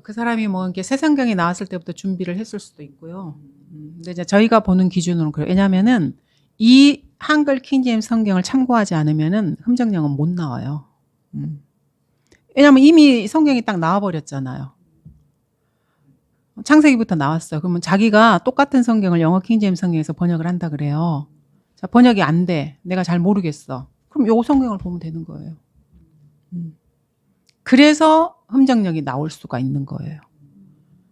그 사람이 뭐 이렇게 새 성경이 나왔을 때부터 준비를 했을 수도 있고요. 근데 이제 저희가 보는 기준으로는 그래요. 왜냐면은 이 한글 킹제임스 성경을 참고하지 않으면은 흠정령은 못 나와요. 왜냐면 이미 성경이 딱 나와버렸잖아요. 창세기부터 나왔어요. 그러면 자기가 똑같은 성경을 영어 킹제임스 성경에서 번역을 한다 그래요. 자, 번역이 안 돼. 내가 잘 모르겠어. 그럼 요 성경을 보면 되는 거예요. 그래서 흠정령이 나올 수가 있는 거예요.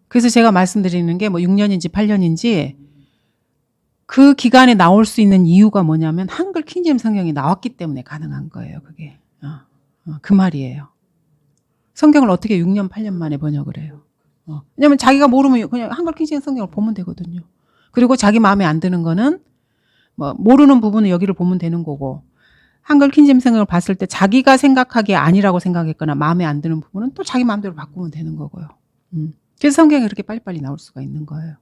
그래서 제가 말씀드리는 게 뭐 6년인지 8년인지 그 기간에 나올 수 있는 이유가 뭐냐면 한글 킹제임스 성경이 나왔기 때문에 가능한 거예요. 그게 그 말이에요. 성경을 어떻게 6년 8년 만에 번역을 해요. 왜냐면 자기가 모르면 그냥 한글 킹제임스 성경을 보면 되거든요. 그리고 자기 마음에 안 드는 거는 뭐 모르는 부분은 여기를 보면 되는 거고, 한글 킹제임스 성경을 봤을 때 자기가 생각하기에 아니라고 생각했거나 마음에 안 드는 부분은 또 자기 마음대로 바꾸면 되는 거고요. 그래서 성경이 그렇게 빨리빨리 나올 수가 있는 거예요.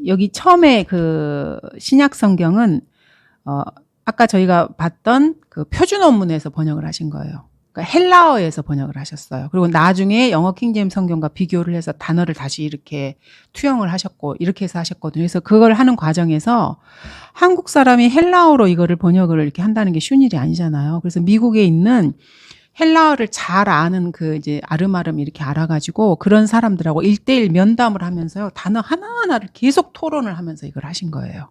여기 처음에 그 신약 성경은 아까 저희가 봤던 그 표준 원문에서 번역을 하신 거예요. 그러니까 헬라어에서 번역을 하셨어요. 그리고 나중에 영어 킹제임스 성경과 비교를 해서 단어를 다시 이렇게 투영을 하셨고 이렇게 해서 하셨거든요. 그래서 그걸 하는 과정에서 한국 사람이 헬라어로 이거를 번역을 이렇게 한다는 게 쉬운 일이 아니잖아요. 그래서 미국에 있는 헬라어를 잘 아는 그 이제 아름아름 이렇게 알아가지고 그런 사람들하고 1대1 면담을 하면서요. 단어 하나하나를 계속 토론을 하면서 이걸 하신 거예요.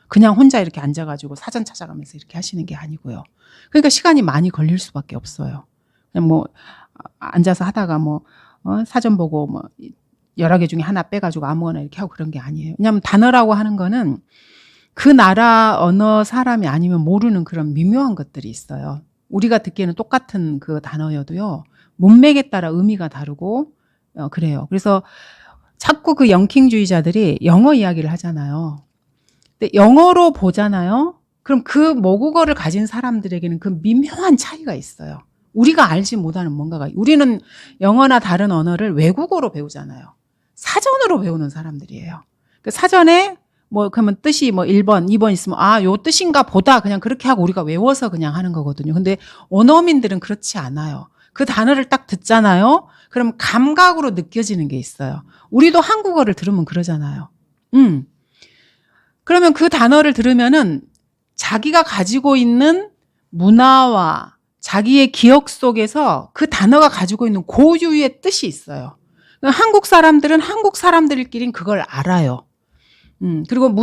그냥 혼자 이렇게 앉아가지고 사전 찾아가면서 이렇게 하시는 게 아니고요. 그러니까 시간이 많이 걸릴 수밖에 없어요. 그냥 뭐 앉아서 하다가 뭐 사전 보고 뭐 여러 개 중에 하나 빼가지고 아무거나 이렇게 하고 그런 게 아니에요. 왜냐하면 단어라고 하는 거는 그 나라 언어 사람이 아니면 모르는 그런 미묘한 것들이 있어요. 우리가 듣기에는 똑같은 그 단어여도요. 문맥에 따라 의미가 다르고 그래요. 그래서 자꾸 그 영킹주의자들이 영어 이야기를 하잖아요. 근데 영어로 보잖아요. 그럼 그 모국어를 가진 사람들에게는 그 미묘한 차이가 있어요. 우리가 알지 못하는 뭔가가. 우리는 영어나 다른 언어를 외국어로 배우잖아요. 사전으로 배우는 사람들이에요. 그 사전에 뭐 그러면 뜻이 뭐 1번, 2번 있으면 요 뜻인가 보다 그냥 그렇게 하고 우리가 외워서 그냥 하는 거거든요. 근데 원어민들은 그렇지 않아요. 그 단어를 딱 듣잖아요. 그럼 감각으로 느껴지는 게 있어요. 우리도 한국어를 들으면 그러잖아요. 그러면 그 단어를 들으면은 자기가 가지고 있는 문화와 자기의 기억 속에서 그 단어가 가지고 있는 고유의 뜻이 있어요. 한국 사람들은 한국 사람들끼리는 그걸 알아요. 그리고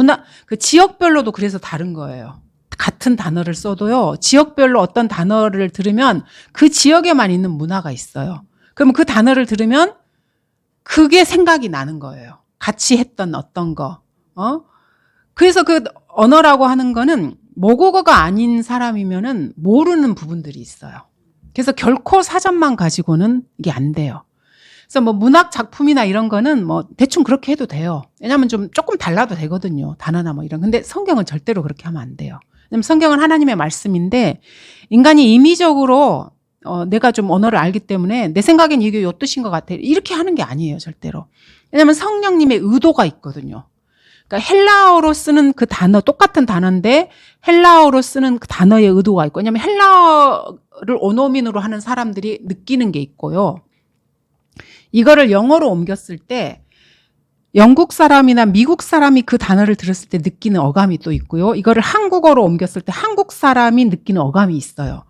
그 지역별로도 그래서 다른 거예요. 같은 단어를 써도요, 지역별로 어떤 단어를 들으면 그 지역에만 있는 문화가 있어요. 그러면 그 단어를 들으면 그게 생각이 나는 거예요. 같이 했던 어떤 거. 그래서 그 언어라고 하는 거는 모국어가 아닌 사람이면은 모르는 부분들이 있어요. 그래서 결코 사전만 가지고는 이게 안 돼요. 그래서 뭐 문학 작품이나 이런 거는 뭐 대충 그렇게 해도 돼요. 왜냐하면 좀 조금 달라도 되거든요. 단어나 뭐 이런. 근데 성경은 절대로 그렇게 하면 안 돼요. 왜냐면 성경은 하나님의 말씀인데 인간이 임의적으로 내가 좀 언어를 알기 때문에 내 생각엔 이게 요 뜻인 것 같아. 이렇게 하는 게 아니에요. 절대로. 왜냐하면 성령님의 의도가 있거든요. 그러니까 헬라어로 쓰는 그 단어, 똑같은 단어인데 헬라어로 쓰는 그 단어의 의도가 있고, 왜냐하면 헬라어를 원어민으로 하는 사람들이 느끼는 게 있고요. 이거를 영어로 옮겼을 때 영국 사람이나 미국 사람이 그 단어를 들었을 때 느끼는 어감이 또 있고요. 이거를 한국어로 옮겼을 때 한국 사람이 느끼는 어감이 있어요.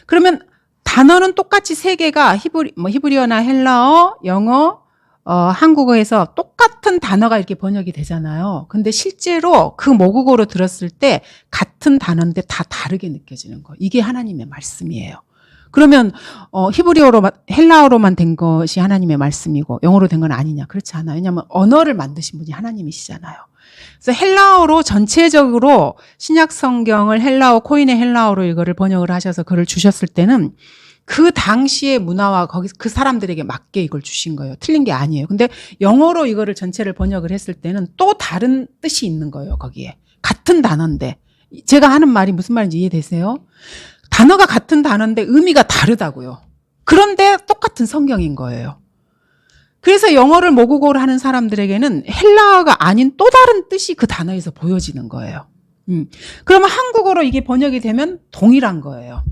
그러면 단어는 똑같이 세 개가 히브리어나 헬라어, 영어, 한국어에서 똑같은 단어가 이렇게 번역이 되잖아요. 근데 실제로 그 모국어로 들었을 때 같은 단어인데 다 다르게 느껴지는 거. 이게 하나님의 말씀이에요. 그러면 헬라어로만 된 것이 하나님의 말씀이고 영어로 된 건 아니냐? 그렇지 않아요. 왜냐하면 언어를 만드신 분이 하나님이시잖아요. 그래서 헬라어로 전체적으로 신약 성경을 헬라어, 코인의 헬라어로 이거를 번역을 하셔서 글을 주셨을 때는 그 당시의 문화와 거기 그 사람들에게 맞게 이걸 주신 거예요. 틀린 게 아니에요. 근데 영어로 이거를 전체를 번역을 했을 때는 또 다른 뜻이 있는 거예요. 거기에 같은 단어인데 제가 하는 말이 무슨 말인지 이해되세요? 단어가 같은 단어인데 의미가 다르다고요. 그런데 똑같은 성경인 거예요. 그래서 영어를 모국어로 하는 사람들에게는 헬라어가 아닌 또 다른 뜻이 그 단어에서 보여지는 거예요. 그러면 한국어로 이게 번역이 되면 동일한 거예요.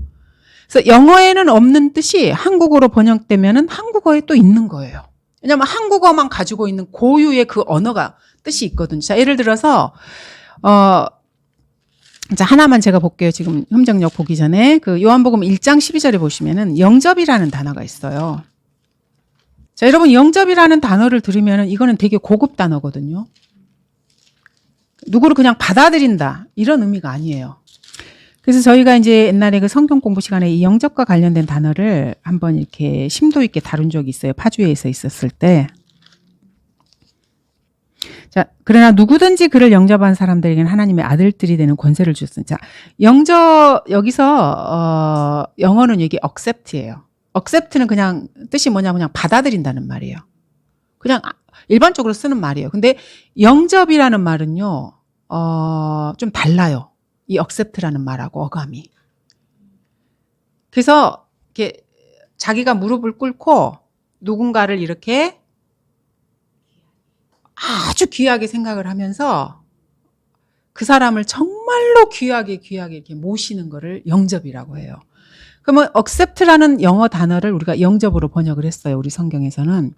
그래서 영어에는 없는 뜻이 한국어로 번역되면은 한국어에 또 있는 거예요. 왜냐하면 한국어만 가지고 있는 고유의 그 언어가 뜻이 있거든요. 자, 예를 들어서 자, 하나만 제가 볼게요. 지금 흠정력 보기 전에 그 요한복음 1장 12절에 보시면은 영접이라는 단어가 있어요. 자, 여러분 영접이라는 단어를 들으면은 이거는 되게 고급 단어거든요. 누구를 그냥 받아들인다 이런 의미가 아니에요. 그래서 저희가 이제 옛날에 그 성경 공부 시간에 이 영접과 관련된 단어를 한번 이렇게 심도 있게 다룬 적이 있어요. 파주에서 있었을 때. 자, 그러나 누구든지 그를 영접한 사람들에게는 하나님의 아들들이 되는 권세를 주셨습니다. 자, 여기서 영어는 이게 accept예요. accept는 그냥 뜻이 뭐냐면 그냥 받아들인다는 말이에요. 그냥 일반적으로 쓰는 말이에요. 근데 영접이라는 말은요, 좀 달라요. 이 accept라는 말하고 어감이. 그래서 이렇게 자기가 무릎을 꿇고 누군가를 이렇게 아주 귀하게 생각을 하면서 그 사람을 정말로 귀하게 이렇게 모시는 거를 영접이라고 해요. 그러면 accept라는 영어 단어를 우리가 영접으로 번역을 했어요. 우리 성경에서는.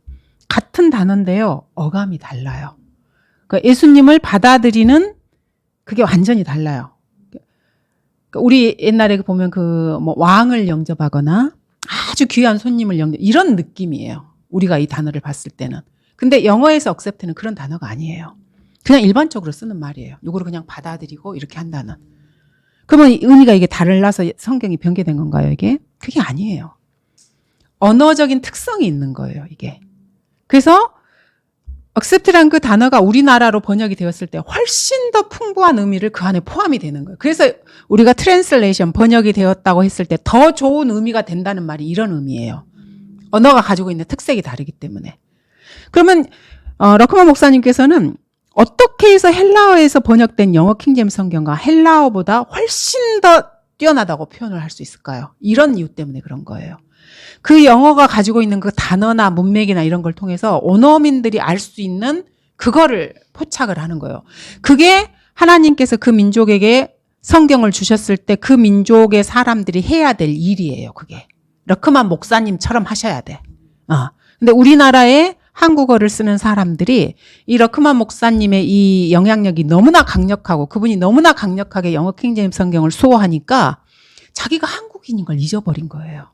같은 단어인데요. 어감이 달라요. 그러니까 예수님을 받아들이는 그게 완전히 달라요. 그러니까 우리 옛날에 보면 그 뭐 왕을 영접하거나 아주 귀한 손님을 영접 이런 느낌이에요. 우리가 이 단어를 봤을 때는. 근데 영어에서 accept는 그런 단어가 아니에요. 그냥 일반적으로 쓰는 말이에요. 누구를 그냥 받아들이고 이렇게 한다는. 그러면 의미가 이게 달라서 성경이 변개된 건가요, 이게? 그게 아니에요. 언어적인 특성이 있는 거예요, 이게. 그래서 accept라는 그 단어가 우리나라로 번역이 되었을 때 훨씬 더 풍부한 의미를 그 안에 포함이 되는 거예요. 그래서 우리가 트랜슬레이션 번역이 되었다고 했을 때 더 좋은 의미가 된다는 말이 이런 의미예요. 언어가 가지고 있는 특색이 다르기 때문에. 그러면 러크만 목사님께서는 어떻게 해서 헬라어에서 번역된 영어 킹제임스 성경과 헬라어보다 훨씬 더 뛰어나다고 표현을 할 수 있을까요? 이런 이유 때문에 그런 거예요. 그 영어가 가지고 있는 그 단어나 문맥이나 이런 걸 통해서 원어민들이 알 수 있는 그거를 포착을 하는 거예요. 그게 하나님께서 그 민족에게 성경을 주셨을 때 그 민족의 사람들이 해야 될 일이에요. 그게. 러크만 목사님처럼 하셔야 돼. 근데 우리나라에 한국어를 쓰는 사람들이 이 러크만 목사님의 이 영향력이 너무나 강력하고 그분이 너무나 강력하게 영어 킹제임스 성경을 수호하니까 자기가 한국인인 걸 잊어버린 거예요.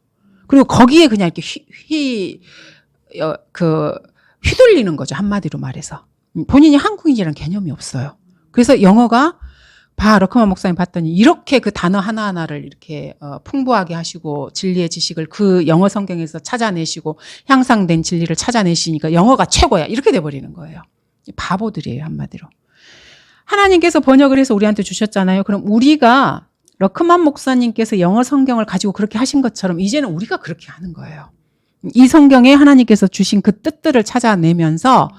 그리고 거기에 그냥 이렇게 휘둘리는 거죠. 한마디로 말해서. 본인이 한국인이라는 개념이 없어요. 그래서 영어가 러크만 목사님 봤더니 이렇게 그 단어 하나하나를 이렇게 풍부하게 하시고 진리의 지식을 그 영어 성경에서 찾아내시고 향상된 진리를 찾아내시니까 영어가 최고야. 이렇게 돼버리는 거예요. 바보들이에요. 한마디로. 하나님께서 번역을 해서 우리한테 주셨잖아요. 그럼 우리가 러크만 목사님께서 영어 성경을 가지고 그렇게 하신 것처럼 이제는 우리가 그렇게 하는 거예요. 이 성경에 하나님께서 주신 그 뜻들을 찾아내면서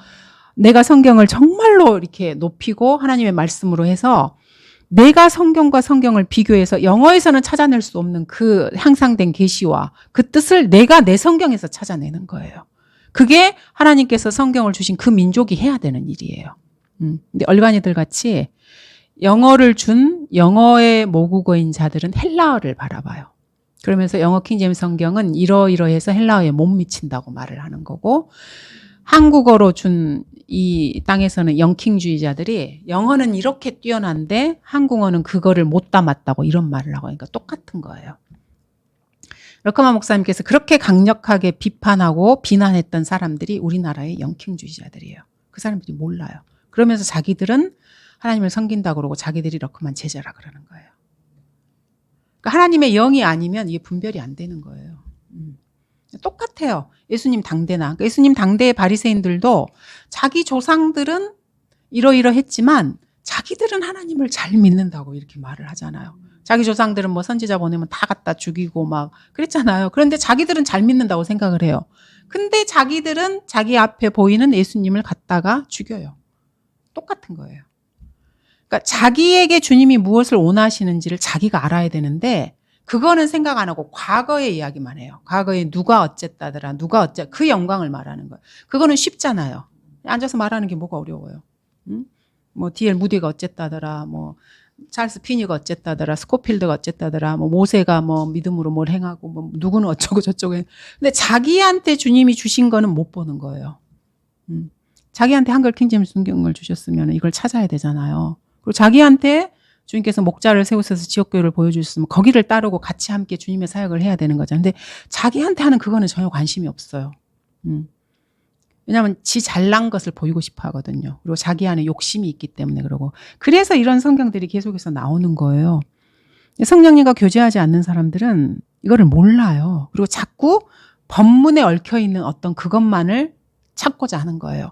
내가 성경을 정말로 이렇게 높이고 하나님의 말씀으로 해서 내가 성경과 성경을 비교해서 영어에서는 찾아낼 수 없는 그 향상된 계시와 그 뜻을 내가 내 성경에서 찾아내는 거예요. 그게 하나님께서 성경을 주신 그 민족이 해야 되는 일이에요. 근데 얼간이들 같이 영어를 준 영어의 모국어인 자들은 헬라어를 바라봐요. 그러면서 영어 킹제임스 성경은 이러이러해서 헬라어에 못 미친다고 말을 하는 거고 한국어로 준 이 땅에서는 영킹주의자들이 영어는 이렇게 뛰어난데 한국어는 그거를 못 담았다고 이런 말을 하고 그러니까 똑같은 거예요. 러크만 목사님께서 그렇게 강력하게 비판하고 비난했던 사람들이 우리나라의 영킹주의자들이에요. 그 사람들이 몰라요. 그러면서 자기들은 하나님을 섬긴다고 그러고 자기들이 러크만 제자라 그러는 거예요. 그러니까 하나님의 영이 아니면 이게 분별이 안 되는 거예요. 똑같아요. 예수님 당대나. 예수님 당대의 바리새인들도 자기 조상들은 이러이러했지만 자기들은 하나님을 잘 믿는다고 이렇게 말을 하잖아요. 자기 조상들은 뭐 선지자 보내면 다 갖다 죽이고 막 그랬잖아요. 그런데 자기들은 잘 믿는다고 생각을 해요. 근데 자기들은 자기 앞에 보이는 예수님을 갖다가 죽여요. 똑같은 거예요. 그러니까 자기에게 주님이 무엇을 원하시는지를 자기가 알아야 되는데 그거는 생각 안 하고 과거의 이야기만 해요. 과거에 누가 어쨌다더라, 그 영광을 말하는 거예요. 그거는 쉽잖아요. 앉아서 말하는 게 뭐가 어려워요. 뭐 D.L. 무디가 어쨌다더라, 뭐 찰스 피니가 어쨌다더라, 스코필드가 어쨌다더라, 뭐 모세가 뭐 믿음으로 뭘 행하고 뭐 누구는 어쩌고 저쩌고. 근데 자기한테 주님이 주신 거는 못 보는 거예요. 자기한테 한글 킹제임스 성경을 주셨으면 이걸 찾아야 되잖아요. 그리고 자기한테 주님께서 목자를 세우셔서 지역교회를 보여주셨으면 거기를 따르고 같이 함께 주님의 사역을 해야 되는 거죠. 근데 자기한테 하는 그거는 전혀 관심이 없어요. 왜냐하면 지 잘난 것을 보이고 싶어 하거든요. 그리고 자기 안에 욕심이 있기 때문에 그러고. 그래서 이런 성경들이 계속해서 나오는 거예요. 성령님과 교제하지 않는 사람들은 이거를 몰라요. 그리고 자꾸 법문에 얽혀있는 어떤 그것만을 찾고자 하는 거예요.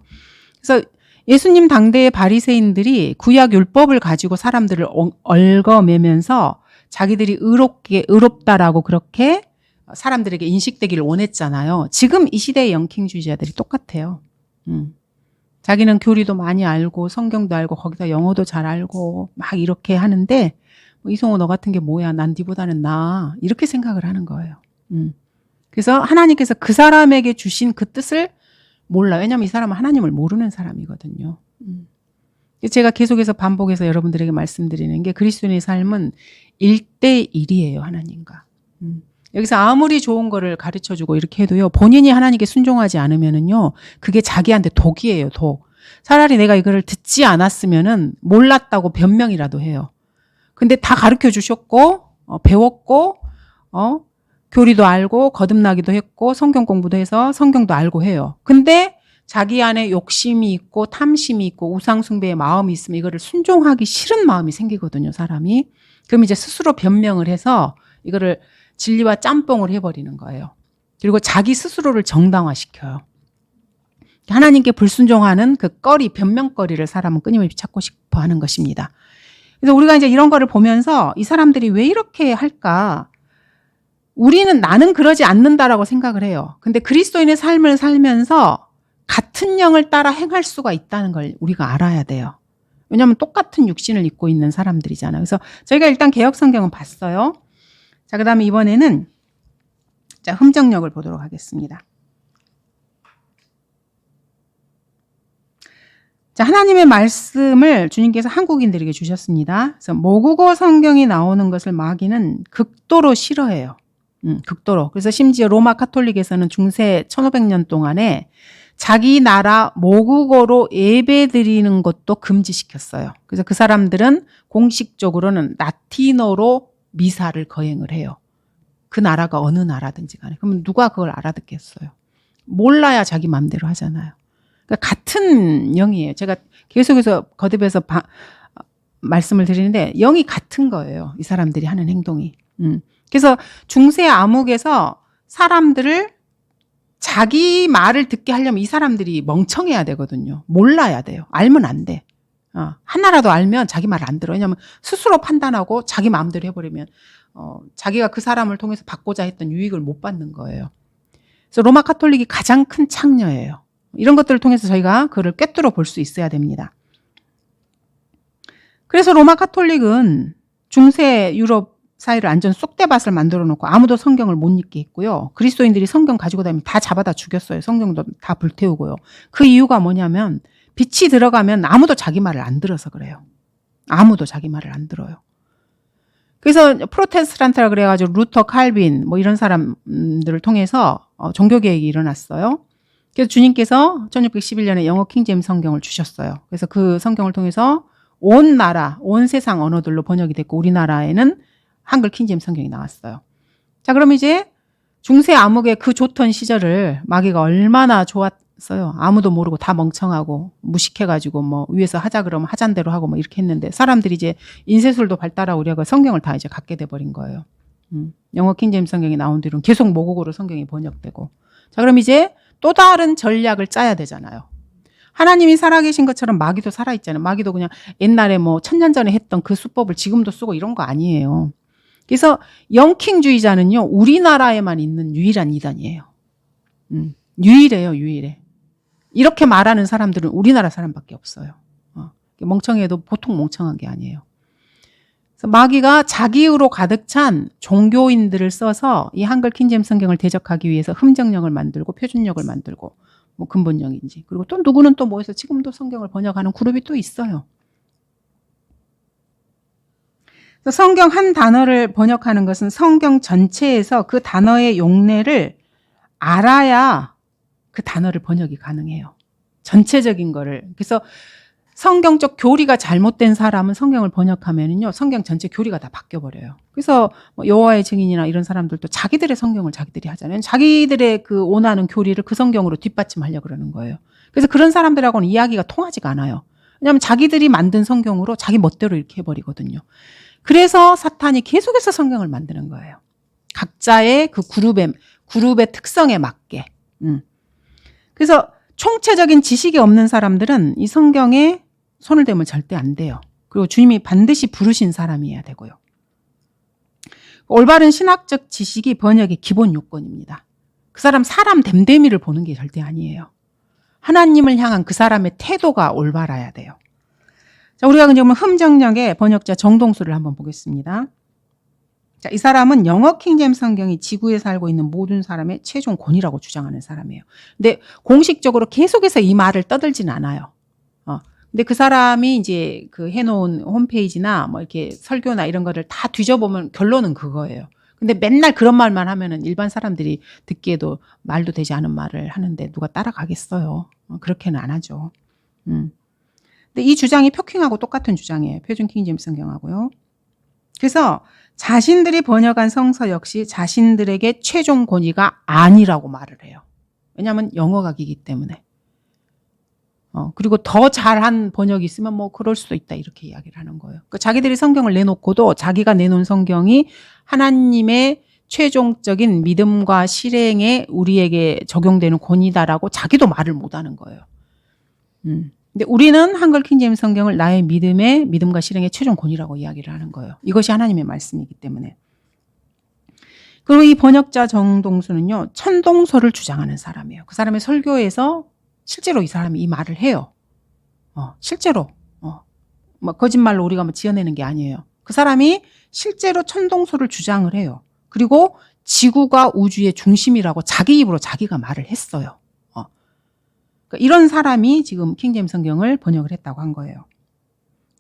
그래서 예수님 당대의 바리새인들이 구약 율법을 가지고 사람들을 얽어매면서 자기들이 의롭다라고 그렇게 사람들에게 인식되기를 원했잖아요. 지금 이 시대의 영킹주의자들이 똑같아요. 자기는 교리도 많이 알고 성경도 알고 거기다 영어도 잘 알고 막 이렇게 하는데 이성호 너 같은 게 뭐야, 난 니보다는 나아, 이렇게 생각을 하는 거예요. 그래서 하나님께서 그 사람에게 주신 그 뜻을 몰라. 왜냐하면 이 사람은 하나님을 모르는 사람이거든요. 제가 계속해서 반복해서 여러분들에게 말씀드리는 게 그리스도인의 삶은 1대1이에요. 하나님과. 여기서 아무리 좋은 거를 가르쳐주고 이렇게 해도요, 본인이 하나님께 순종하지 않으면은요, 그게 자기한테 독이에요. 독. 차라리 내가 이거를 듣지 않았으면은 몰랐다고 변명이라도 해요. 근데 다 가르쳐 주셨고 배웠고 교리도 알고 거듭나기도 했고 성경 공부도 해서 성경도 알고 해요. 근데 자기 안에 욕심이 있고 탐심이 있고 우상 숭배의 마음이 있으면 이거를 순종하기 싫은 마음이 생기거든요, 사람이. 그럼 이제 스스로 변명을 해서 이거를 진리와 짬뽕을 해버리는 거예요. 그리고 자기 스스로를 정당화시켜요. 하나님께 불순종하는 그 변명거리를 사람은 끊임없이 찾고 싶어 하는 것입니다. 그래서 우리가 이제 이런 거를 보면서 이 사람들이 왜 이렇게 할까? 나는 그러지 않는다라고 생각을 해요. 근데 그리스도인의 삶을 살면서 같은 영을 따라 행할 수가 있다는 걸 우리가 알아야 돼요. 왜냐하면 똑같은 육신을 입고 있는 사람들이잖아요. 그래서 저희가 일단 개역성경은 봤어요. 자, 그 다음에 이번에는 흠정역을 보도록 하겠습니다. 자, 하나님의 말씀을 주님께서 한국인들에게 주셨습니다. 그래서 모국어 성경이 나오는 것을 마귀는 극도로 싫어해요. 극도로. 그래서 심지어 로마 카톨릭에서는 중세 1500년 동안에 자기 나라 모국어로 예배 드리는 것도 금지시켰어요. 그래서 그 사람들은 공식적으로는 라틴어로 미사를 거행을 해요. 그 나라가 어느 나라든지 간에. 그러면 누가 그걸 알아듣겠어요? 몰라야 자기 마음대로 하잖아요. 그러니까 같은 영이에요. 제가 계속해서 거듭해서 말씀을 드리는데 영이 같은 거예요. 이 사람들이 하는 행동이. 그래서 중세 암흑에서 사람들을 자기 말을 듣게 하려면 이 사람들이 멍청해야 되거든요. 몰라야 돼요. 알면 안 돼. 하나라도 알면 자기 말을 안 들어. 왜냐하면 스스로 판단하고 자기 마음대로 해버리면 자기가 그 사람을 통해서 받고자 했던 유익을 못 받는 거예요. 그래서 로마 카톨릭이 가장 큰 창녀예요. 이런 것들을 통해서 저희가 그를 꿰뚫어 볼 수 있어야 됩니다. 그래서 로마 카톨릭은 중세 유럽 사회를 완전 쑥대밭을 만들어 놓고 아무도 성경을 못 읽게 했고요. 그리스도인들이 성경 가지고 다니면 다 잡아다 죽였어요. 성경도 다 불태우고요. 그 이유가 뭐냐면 빛이 들어가면 아무도 자기 말을 안 들어서 그래요. 아무도 자기 말을 안 들어요. 그래서 프로테스탄트라 그래가지고 루터, 칼빈 뭐 이런 사람들을 통해서 종교개혁이 일어났어요. 그래서 주님께서 1611년에 영어 킹제임스 성경을 주셨어요. 그래서 그 성경을 통해서 온 나라, 온 세상 언어들로 번역이 됐고 우리나라에는 한글 킹제임스 성경이 나왔어요. 자, 그럼 이제 중세 암흑의 그 좋던 시절을 마귀가 얼마나 좋았어요. 아무도 모르고 다 멍청하고 무식해가지고 뭐 위에서 하자 그러면 하잔 대로 하고 뭐 이렇게 했는데 사람들이 이제 인쇄술도 발달하고 우리가 성경을 다 이제 갖게 돼버린 거예요. 영어 킹제임스 성경이 나온 뒤로는 계속 모국어로 성경이 번역되고. 자, 그럼 이제 또 다른 전략을 짜야 되잖아요. 하나님이 살아계신 것처럼 마귀도 살아있잖아요. 마귀도 그냥 옛날에 뭐 1000년 전에 했던 그 수법을 지금도 쓰고 이런 거 아니에요. 그래서 영킹주의자는요, 우리나라에만 있는 유일한 이단이에요. 유일해요, 유일해. 이렇게 말하는 사람들은 우리나라 사람밖에 없어요. 멍청해도 보통 멍청한 게 아니에요. 그래서 마귀가 자기의로 가득 찬 종교인들을 써서 이 한글 킹제임스 성경을 대적하기 위해서 흠정역을 만들고 표준역을 만들고 뭐 근본역인지 그리고 또 누구는 또 모여서 지금도 성경을 번역하는 그룹이 또 있어요. 그래서 성경 한 단어를 번역하는 것은 성경 전체에서 그 단어의 용례를 알아야 그 단어를 번역이 가능해요. 전체적인 거를. 그래서 성경적 교리가 잘못된 사람은 성경을 번역하면은요, 성경 전체 교리가 다 바뀌어버려요. 그래서 뭐 여호와의 증인이나 이런 사람들도 자기들의 성경을 자기들이 하잖아요. 자기들의 그 원하는 교리를 그 성경으로 뒷받침하려고 그러는 거예요. 그래서 그런 사람들하고는 이야기가 통하지가 않아요. 왜냐하면 자기들이 만든 성경으로 자기 멋대로 이렇게 해버리거든요. 그래서 사탄이 계속해서 성경을 만드는 거예요. 각자의 그 그룹의 특성에 맞게. 그래서 총체적인 지식이 없는 사람들은 이 성경에 손을 대면 절대 안 돼요. 그리고 주님이 반드시 부르신 사람이어야 되고요. 올바른 신학적 지식이 번역의 기본 요건입니다. 그 사람 됨됨이를 보는 게 절대 아니에요. 하나님을 향한 그 사람의 태도가 올바라야 돼요. 자, 우리가 그러면 흠정역의 번역자 정동수를 한번 보겠습니다. 자, 이 사람은 영어 킹제임스 성경이 지구에 살고 있는 모든 사람의 최종 권위라고 주장하는 사람이에요. 근데 공식적으로 계속해서 이 말을 떠들진 않아요. 근데 그 사람이 이제 그 해놓은 홈페이지나 뭐 이렇게 설교나 이런 거를 다 뒤져보면 결론은 그거예요. 근데 맨날 그런 말만 하면은 일반 사람들이 듣기에도 말도 되지 않은 말을 하는데 누가 따라가겠어요. 그렇게는 안 하죠. 근데 이 주장이 표킹하고 똑같은 주장이에요. 표준 킹제임스 성경하고요. 그래서 자신들이 번역한 성서 역시 자신들에게 최종 권위가 아니라고 말을 해요. 왜냐하면 영어각이기 때문에. 그리고 더 잘한 번역이 있으면 뭐 그럴 수도 있다 이렇게 이야기를 하는 거예요. 그러니까 자기들이 성경을 내놓고도 자기가 내놓은 성경이 하나님의 최종적인 믿음과 실행에 우리에게 적용되는 권위다라고 자기도 말을 못하는 거예요. 근데 우리는 한글 킹제임스 성경을 나의 믿음과 실행의 최종 권위라고 이야기를 하는 거예요. 이것이 하나님의 말씀이기 때문에. 그리고 이 번역자 정동수는요, 천동설을 주장하는 사람이에요. 그 사람의 설교에서 실제로 이 사람이 이 말을 해요. 실제로. 뭐 거짓말로 우리가 뭐 지어내는 게 아니에요. 그 사람이 실제로 천동설을 주장을 해요. 그리고 지구가 우주의 중심이라고 자기 입으로 자기가 말을 했어요. 그러니까 이런 사람이 지금 킹제임스 성경을 번역을 했다고 한 거예요.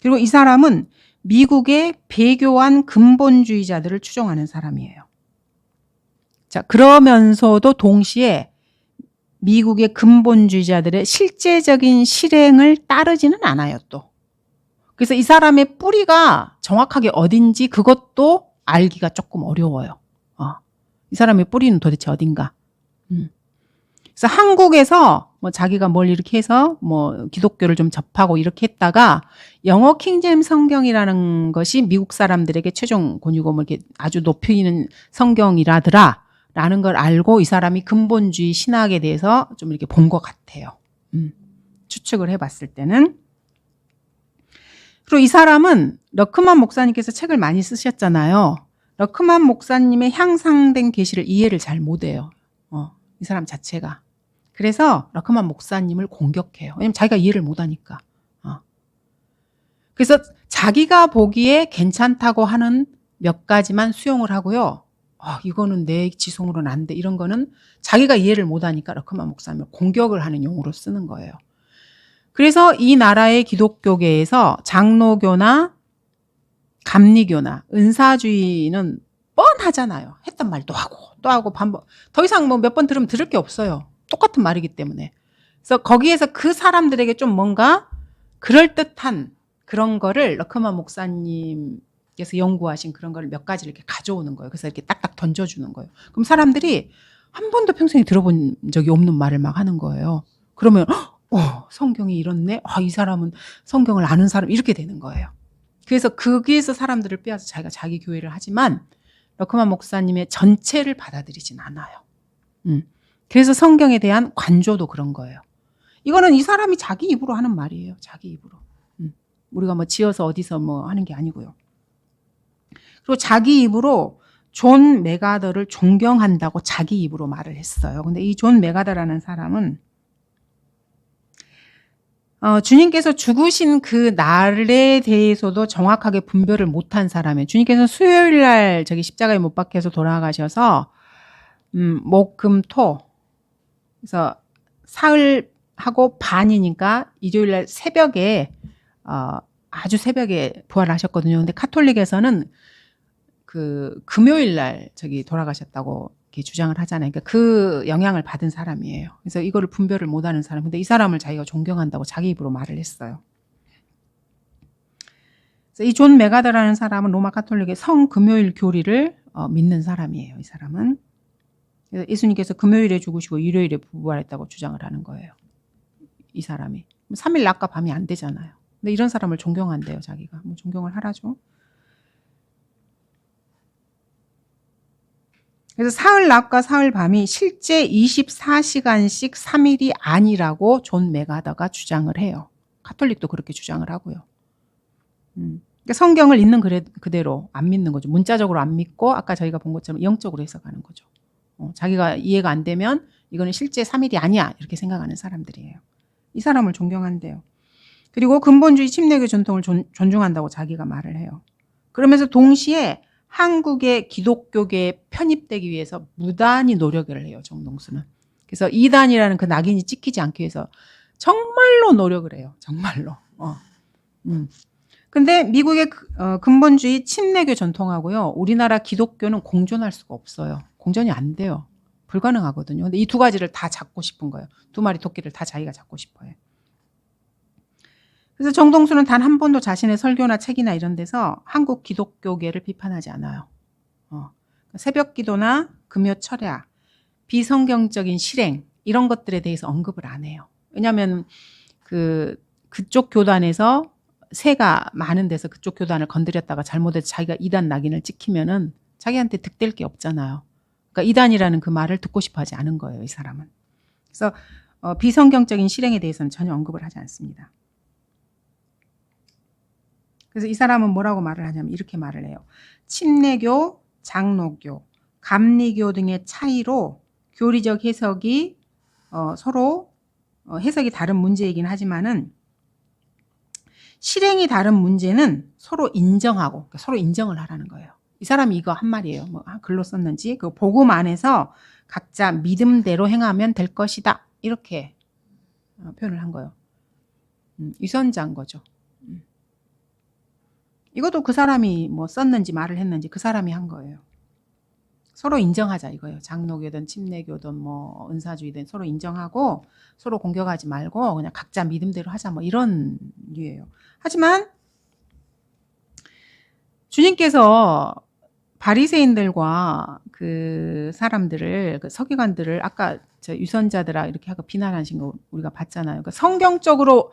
그리고 이 사람은 미국의 배교한 근본주의자들을 추종하는 사람이에요. 자, 그러면서도 동시에 미국의 근본주의자들의 실제적인 실행을 따르지는 않아요, 또. 그래서 이 사람의 뿌리가 정확하게 어딘지 그것도 알기가 조금 어려워요. 이 사람의 뿌리는 도대체 어딘가. 그래서 한국에서 뭐 자기가 뭘 이렇게 해서 뭐 기독교를 좀 접하고 이렇게 했다가 영어 킹제임스 성경이라는 것이 미국 사람들에게 최종 권위고 뭐 이렇게 아주 높이는 성경이라더라 라는 걸 알고 이 사람이 근본주의 신학에 대해서 좀 이렇게 본 것 같아요. 추측을 해봤을 때는. 그리고 이 사람은 러크만 목사님께서 책을 많이 쓰셨잖아요. 러크만 목사님의 향상된 계시를 이해를 잘 못해요. 이 사람 자체가. 그래서 러크만 목사님을 공격해요. 왜냐면 자기가 이해를 못하니까. 그래서 자기가 보기에 괜찮다고 하는 몇 가지만 수용을 하고요. 이거는 내 지성으로는 안 돼. 이런 거는 자기가 이해를 못하니까 러크만 목사님을 공격을 하는 용어로 쓰는 거예요. 그래서 이 나라의 기독교계에서 장로교나 감리교나 은사주의는 뻔하잖아요. 했던 말 또 하고 반복. 더 이상 뭐 몇 번 들으면 들을 게 없어요. 똑같은 말이기 때문에. 그래서 거기에서 그 사람들에게 좀 뭔가 그럴듯한 그런 거를 러크만 목사님께서 연구하신 그런 거를 몇 가지를 이렇게 가져오는 거예요. 그래서 이렇게 딱딱 던져주는 거예요. 그럼 사람들이 한 번도 평생에 들어본 적이 없는 말을 막 하는 거예요. 그러면 성경이 이렇네. 이 사람은 성경을 아는 사람 이렇게 되는 거예요. 그래서 거기에서 사람들을 빼앗아 자기가 자기 교회를 하지만 러크만 목사님의 전체를 받아들이진 않아요. 그래서 성경에 대한 관조도 그런 거예요. 이거는 이 사람이 자기 입으로 하는 말이에요. 자기 입으로. 우리가 뭐 지어서 어디서 뭐 하는 게 아니고요. 그리고 자기 입으로 존 메가더를 존경한다고 자기 입으로 말을 했어요. 근데 이 존 메가더라는 사람은 주님께서 죽으신 그 날에 대해서도 정확하게 분별을 못한 사람이에요. 주님께서 수요일 날 저기 십자가에 못 박혀서 돌아가셔서 목, 금, 토 그래서 사흘하고 반이니까 일요일 날 새벽에 아주 새벽에 부활하셨거든요. 근데 카톨릭에서는 그 금요일 날 저기 돌아가셨다고 이렇게 주장을 하잖아요. 그러니까 그 영향을 받은 사람이에요. 그래서 이거를 분별을 못하는 사람. 근데 이 사람을 자기가 존경한다고 자기 입으로 말을 했어요. 그래서 이 존 메가더라는 사람은 로마 가톨릭의 성금요일 교리를 믿는 사람이에요. 이 사람은. 그래서 예수님께서 금요일에 죽으시고 일요일에 부활했다고 주장을 하는 거예요. 이 사람이. 3일 낮과 밤이 안 되잖아요. 근데 이런 사람을 존경한대요. 자기가. 뭐 존경을 하라죠. 그래서 사흘 낮과 사흘 밤이 실제 24시간씩 3일이 아니라고 존 메가더가 주장을 해요. 가톨릭도 그렇게 주장을 하고요. 그러니까 성경을 있는 그대로 안 믿는 거죠. 문자적으로 안 믿고 아까 저희가 본 것처럼 영적으로 해석하는 거죠. 자기가 이해가 안 되면 이거는 실제 3일이 아니야 이렇게 생각하는 사람들이에요. 이 사람을 존경한대요. 그리고 근본주의 침례교 전통을 존중한다고 자기가 말을 해요. 그러면서 동시에 한국의 기독교계에 편입되기 위해서 무단히 노력을 해요. 정동수는. 그래서 이단이라는 그 낙인이 찍히지 않기 위해서 정말로 노력을 해요. 정말로. 근데 미국의 근본주의 침례교 전통하고요. 우리나라 기독교는 공존할 수가 없어요. 공존이 안 돼요. 불가능하거든요. 근데 이 두 가지를 다 잡고 싶은 거예요. 두 마리 토끼를 다 자기가 잡고 싶어요. 그래서 정동수는 단 한 번도 자신의 설교나 책이나 이런 데서 한국 기독교계를 비판하지 않아요. 새벽 기도나 금요 철야, 비성경적인 실행 이런 것들에 대해서 언급을 안 해요. 왜냐하면 그쪽 교단에서 새가 많은 데서 그쪽 교단을 건드렸다가 잘못해서 자기가 이단 낙인을 찍히면은 자기한테 득될 게 없잖아요. 그러니까 이단이라는 그 말을 듣고 싶어 하지 않은 거예요, 이 사람은. 그래서 비성경적인 실행에 대해서는 전혀 언급을 하지 않습니다. 그래서 이 사람은 뭐라고 말을 하냐면 이렇게 말을 해요. 침례교, 장로교, 감리교 등의 차이로 교리적 해석이 서로 해석이 다른 문제이긴 하지만은 실행이 다른 문제는 서로 인정하고 그러니까 서로 인정을 하라는 거예요. 이 사람이 이거 한 말이에요. 뭐 글로 썼는지 그 복음 안에서 각자 믿음대로 행하면 될 것이다. 이렇게 표현을 한 거예요. 유선자인 거죠. 이것도 그 사람이 뭐 썼는지 말을 했는지 그 사람이 한 거예요. 서로 인정하자 이거예요. 장로교든 침례교든 뭐 은사주의든 서로 인정하고 서로 공격하지 말고 그냥 각자 믿음대로 하자 뭐 이런 류예요. 하지만 주님께서 바리새인들과 그 사람들을 그 서기관들을 아까 저 유선자들아 이렇게 하고 비난하신 거 우리가 봤잖아요. 그러니까 성경적으로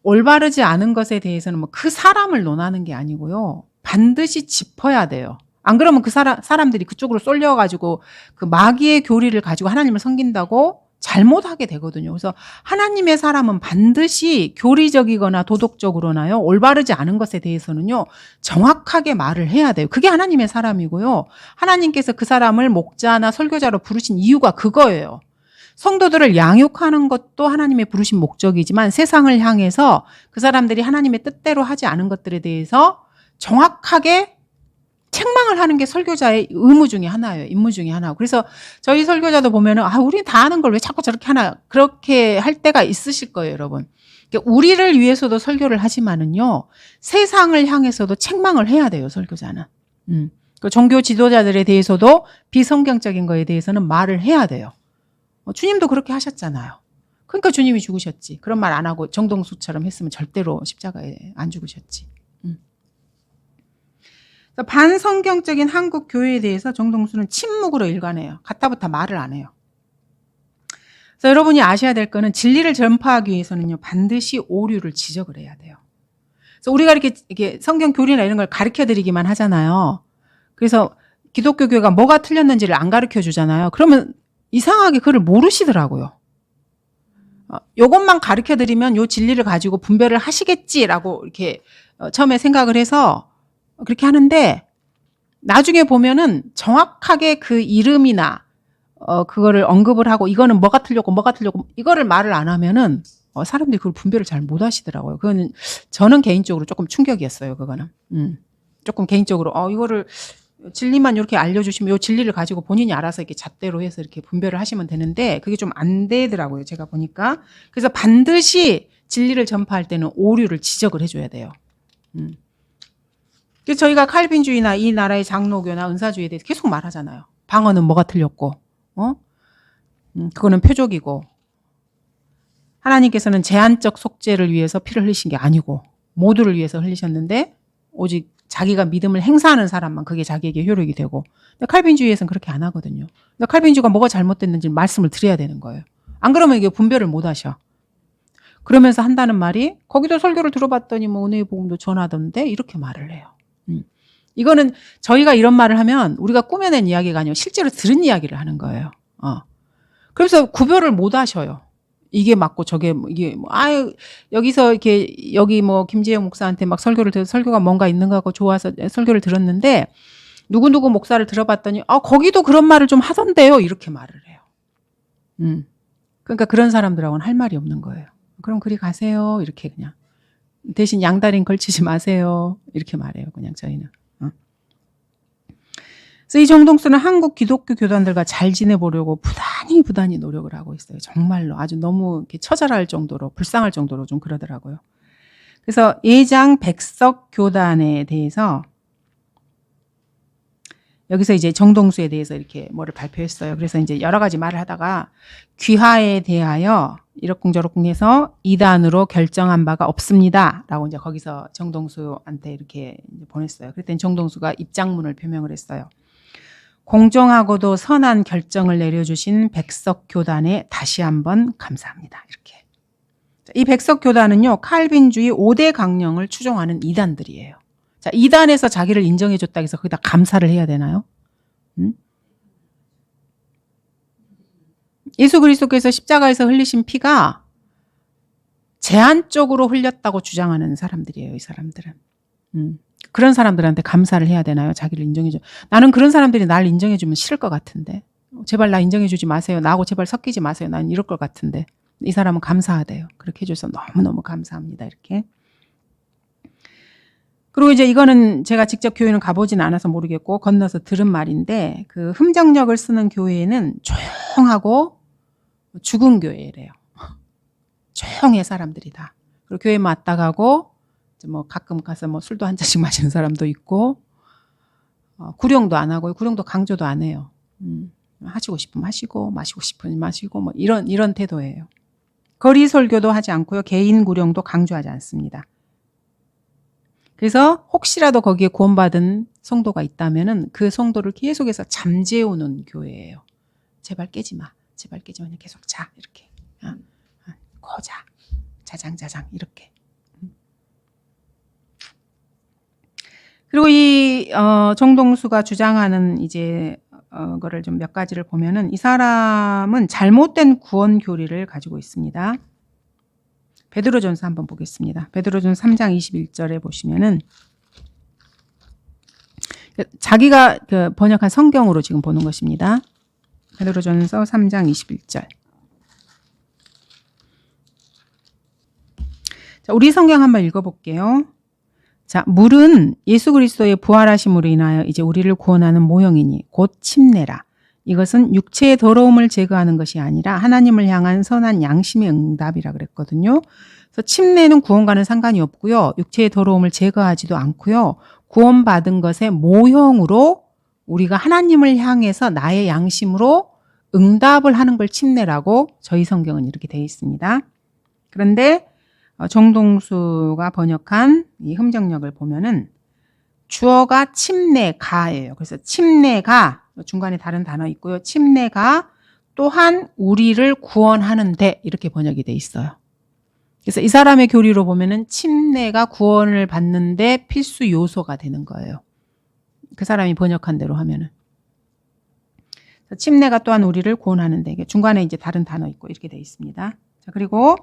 올바르지 않은 것에 대해서는 뭐 그 사람을 논하는 게 아니고요. 반드시 짚어야 돼요. 안 그러면 그 사람들이 그쪽으로 쏠려가지고 그 마귀의 교리를 가지고 하나님을 섬긴다고 잘못하게 되거든요. 그래서 하나님의 사람은 반드시 교리적이거나 도덕적으로나요, 올바르지 않은 것에 대해서는요, 정확하게 말을 해야 돼요. 그게 하나님의 사람이고요. 하나님께서 그 사람을 목자나 설교자로 부르신 이유가 그거예요. 성도들을 양육하는 것도 하나님의 부르신 목적이지만 세상을 향해서 그 사람들이 하나님의 뜻대로 하지 않은 것들에 대해서 정확하게 책망을 하는 게 설교자의 의무 중에 하나예요. 임무 중에 하나고. 그래서 저희 설교자도 보면은 우리 다 아는 걸 왜 자꾸 저렇게 하나 그렇게 할 때가 있으실 거예요, 여러분. 그러니까 우리를 위해서도 설교를 하지만은요. 세상을 향해서도 책망을 해야 돼요, 설교자는. 그 종교 지도자들에 대해서도 비성경적인 거에 대해서는 말을 해야 돼요. 주님도 그렇게 하셨잖아요. 그러니까 주님이 죽으셨지. 그런 말 안 하고 정동수처럼 했으면 절대로 십자가에 안 죽으셨지. 반성경적인 한국 교회에 대해서 정동수는 침묵으로 일관해요. 갖다부터 말을 안 해요. 그래서 여러분이 아셔야 될 거는 진리를 전파하기 위해서는요, 반드시 오류를 지적을 해야 돼요. 그래서 우리가 이렇게 성경 교리나 이런 걸 가르쳐 드리기만 하잖아요. 그래서 기독교 교회가 뭐가 틀렸는지를 안 가르쳐 주잖아요. 그러면 이상하게 그걸 모르시더라고요. 요것만 가르쳐 드리면 요 진리를 가지고 분별을 하시겠지라고 이렇게 처음에 생각을 해서 그렇게 하는데 나중에 보면은 정확하게 그 이름이나 그거를 언급을 하고 이거는 뭐가 틀렸고 이거를 말을 안 하면은 사람들이 그걸 분별을 잘 못 하시더라고요. 그거는 저는 개인적으로 조금 충격이었어요. 그거는 조금 개인적으로 이거를 진리만 이렇게 알려주시면 이 진리를 가지고 본인이 알아서 이렇게 잣대로 해서 이렇게 분별을 하시면 되는데 그게 좀 안 되더라고요. 제가 보니까. 그래서 반드시 진리를 전파할 때는 오류를 지적을 해줘야 돼요. 그래서 저희가 칼빈주의나 이 나라의 장로교나 은사주의에 대해서 계속 말하잖아요. 방언은 뭐가 틀렸고, 그거는 표적이고, 하나님께서는 제한적 속죄를 위해서 피를 흘리신 게 아니고 모두를 위해서 흘리셨는데 오직 자기가 믿음을 행사하는 사람만 그게 자기에게 효력이 되고, 근데 칼빈주의에서는 그렇게 안 하거든요. 근데 칼빈주의가 뭐가 잘못됐는지 말씀을 드려야 되는 거예요. 안 그러면 이게 분별을 못 하셔. 그러면서 한다는 말이 거기도 설교를 들어봤더니 뭐 은혜의 복음도 전하던데 이렇게 말을 해요. 이거는 저희가 이런 말을 하면 우리가 꾸며낸 이야기가 아니고 실제로 들은 이야기를 하는 거예요. 그래서 구별을 못 하셔요. 이게 맞고 저게 이게 아유 여기서 이렇게 여기 뭐 김지영 목사한테 막 설교를 들어서 설교가 뭔가 있는 거 같고 좋아서 설교를 들었는데 누구누구 목사를 들어봤더니 거기도 그런 말을 좀 하던데요 이렇게 말을 해요. 그러니까 그런 사람들하고는 할 말이 없는 거예요. 그럼 그리 가세요 이렇게 그냥 대신 양다리는 걸치지 마세요 이렇게 말해요. 그냥 저희는. 그래서 이 정동수는 한국 기독교 교단들과 잘 지내보려고 부단히 노력을 하고 있어요. 정말로 아주 너무 이렇게 처절할 정도로 불쌍할 정도로 좀 그러더라고요. 그래서 예장 백석 교단에 대해서 여기서 이제 정동수에 대해서 이렇게 뭐를 발표했어요. 그래서 이제 여러 가지 말을 하다가 귀하에 대하여 이러쿵저러쿵 해서 이단으로 결정한 바가 없습니다. 라고 이제 거기서 정동수한테 이렇게 보냈어요. 그랬더니 정동수가 입장문을 표명을 했어요. 공정하고도 선한 결정을 내려주신 백석교단에 다시 한번 감사합니다. 이렇게. 이 백석교단은요, 칼빈주의 5대 강령을 추종하는 이단들이에요. 자, 이단에서 자기를 인정해줬다 해서 거기다 감사를 해야 되나요? 예수 그리스도께서 십자가에서 흘리신 피가 제한적으로 흘렸다고 주장하는 사람들이에요, 이 사람들은. 그런 사람들한테 감사를 해야 되나요? 자기를 인정해줘. 나는 그런 사람들이 날 인정해주면 싫을 것 같은데. 제발 나 인정해주지 마세요. 나하고 제발 섞이지 마세요. 난 이럴 것 같은데. 이 사람은 감사하대요. 그렇게 해줘서 너무너무 감사합니다. 이렇게. 그리고 이제 이거는 제가 직접 교회는 가보진 않아서 모르겠고 건너서 들은 말인데 그 흠정력을 쓰는 교회는 조용하고 죽은 교회래요. 조용해 사람들이 다. 그리고 교회 왔다 가고 뭐 가끔 가서 뭐 술도 한 잔씩 마시는 사람도 있고 구령도 안 하고 구령도 강조도 안 해요. 하시고 싶으면 하시고 마시고 싶으면 마시고 뭐 이런 태도예요. 거리 설교도 하지 않고요. 개인 구령도 강조하지 않습니다. 그래서 혹시라도 거기에 구원받은 성도가 있다면은 그 성도를 계속해서 잠재우는 교회예요. 제발 깨지 마. 제발 깨지 마. 그냥 계속 자. 이렇게. 거자. 자장 이렇게. 그리고 이 정동수가 주장하는 이제 거를 좀 몇 가지를 보면은 이 사람은 잘못된 구원 교리를 가지고 있습니다. 베드로전서 한번 보겠습니다. 베드로전서 3장 21절에 보시면은 자기가 그 번역한 성경으로 지금 보는 것입니다. 베드로전서 3장 21절. 자, 우리 성경 한번 읽어볼게요. 자, 물은 예수 그리스도의 부활하심으로 인하여 이제 우리를 구원하는 모형이니 곧 침례라. 이것은 육체의 더러움을 제거하는 것이 아니라 하나님을 향한 선한 양심의 응답이라 그랬거든요. 그래서 침례는 구원과는 상관이 없고요. 육체의 더러움을 제거하지도 않고요. 구원받은 것의 모형으로 우리가 하나님을 향해서 나의 양심으로 응답을 하는 걸 침례라고 저희 성경은 이렇게 되어 있습니다. 그런데 정동수가 번역한 이 흠정력을 보면은 주어가 침례가예요. 그래서 침례가 중간에 다른 단어 있고요. 침례가 또한 우리를 구원하는데 이렇게 번역이 돼 있어요. 그래서 이 사람의 교리로 보면은 침례가 구원을 받는데 필수 요소가 되는 거예요. 그 사람이 번역한 대로 하면은. 침례가 또한 우리를 구원하는데 중간에 이제 다른 단어 있고 이렇게 돼 있습니다. 자, 그리고